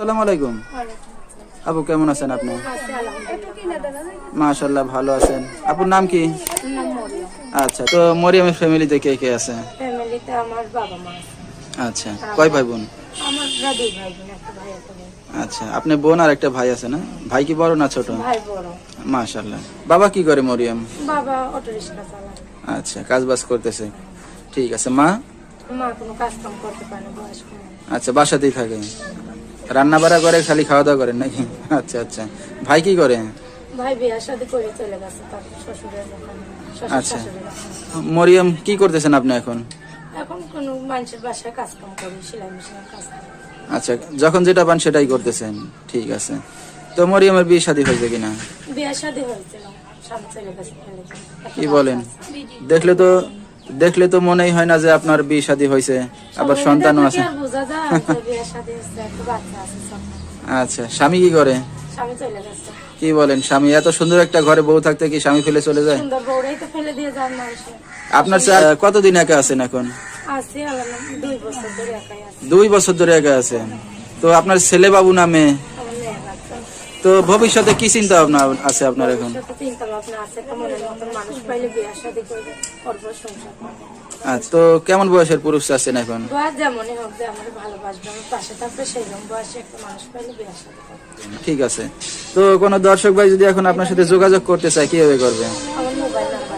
আসসালামু আলাইকুম। আপু কেমন আছেন আপনি? মাশাআল্লাহ ভালো আছেন। আপুর নাম কি? আচ্ছা, তো মরিয়মের ফ্যামিলিতে কে কে আছে? ফ্যামিলিতে আমার বাবা মা আছে। আচ্ছা, কয় ভাই বোন? আমরা দুই ভাই বোন, একটা ভাই একটা বোন। আচ্ছা, আপনি বোন আর একটা ভাই আছে না? ভাই কি বড় না ছোট? ভাই বড়। মাশাআল্লাহ। বাবা কি করে মরিয়ম? বাবা অটো রিক্সা চালায়। আচ্ছা, কাজ বাজ করতেছে। ঠিক আছে। মা? মা কোনো কাজ কাম করতে পারে না, বয়স্ক মানুষ। আচ্ছা, বাসাতেই থাকে। রান্না বাড়া করে, খালি খাওয়া দাওয়া করেন নাকি? আচ্ছা আচ্ছা। ভাই কি করে? ভাই বিয়ে শাদী করে চলে গেছে তার শ্বশুরের ওখানে, শ্বশুর আচ্ছা। শাশুড়ির ওখানে। মরিয়ম কি করতেছেন আপনি এখন? এখন কোনো মানুষের বাসায় কাজ কাম করি, সেলাই মেশিনের কাজ করি। আচ্ছা, যখন যেটা পান সেটাই করতেছেন। ঠিক আছে। তো মরিয়মের বিয়ে শাদী হয়েছে কিনা? বিয়ে শাদী হয়েছিল, স্বামী চলে গেছে ফেলে দিয়ে। একটা কি বাচ্চা বলেন? আছে। দেখলে তো মনেই হয় না যে আপনার বিয়ে শাদী হয়েছে, আবার সবাই সন্তানও দেখলে আছে। কি আর বোঝা যায় যে বিয়ে শাদী হয়েছে, একটা বাচ্চা আছে ছোট। আচ্ছা, স্বামী কি করে? স্বামী চলে গেছে। কি বলেন? স্বামী এত সুন্দর একটা ঘরে বউ থাকতে কি স্বামী ফেলে চলে যায়? সুন্দর বউরাই তো ফেলে দিয়ে যান মানুষে। আপনার কতদিন একা আছেন এখন? আছি আল্লাহ, 2 বছর ধরে একাই আছি। 2 বছর ধরে একা আছেন। তো আপনার ছেলে বাবু নামে, আমার মেয়ে বাচ্চা। তো ভবিষ্যতে কি চিন্তা ভাবনা আছে আপনার এখন? ভবিষ্যতে চিন্তা ভাবনা আছে, একটা মনের মতন মানুষ পাইলে বিয়ে শাদী করবে, করবো, সংসার করবো। আচ্ছা, তো কেমন বয়সের পুরুষ আছেন এখন? বয়স যেমনই হোক, যে আমার ভালোবাসবে, আমার পাশে থাকবে, সেই রকম বয়সে একটা মানুষ পাইলে বিয়ে শাদী করবো। ঠিক আছে। তো কোনো দর্শক ভাই যদি এখন আপনার সাথে যোগাযোগ করতে চায় কিভাবে করবে? আমার মোবাইল নাম্বার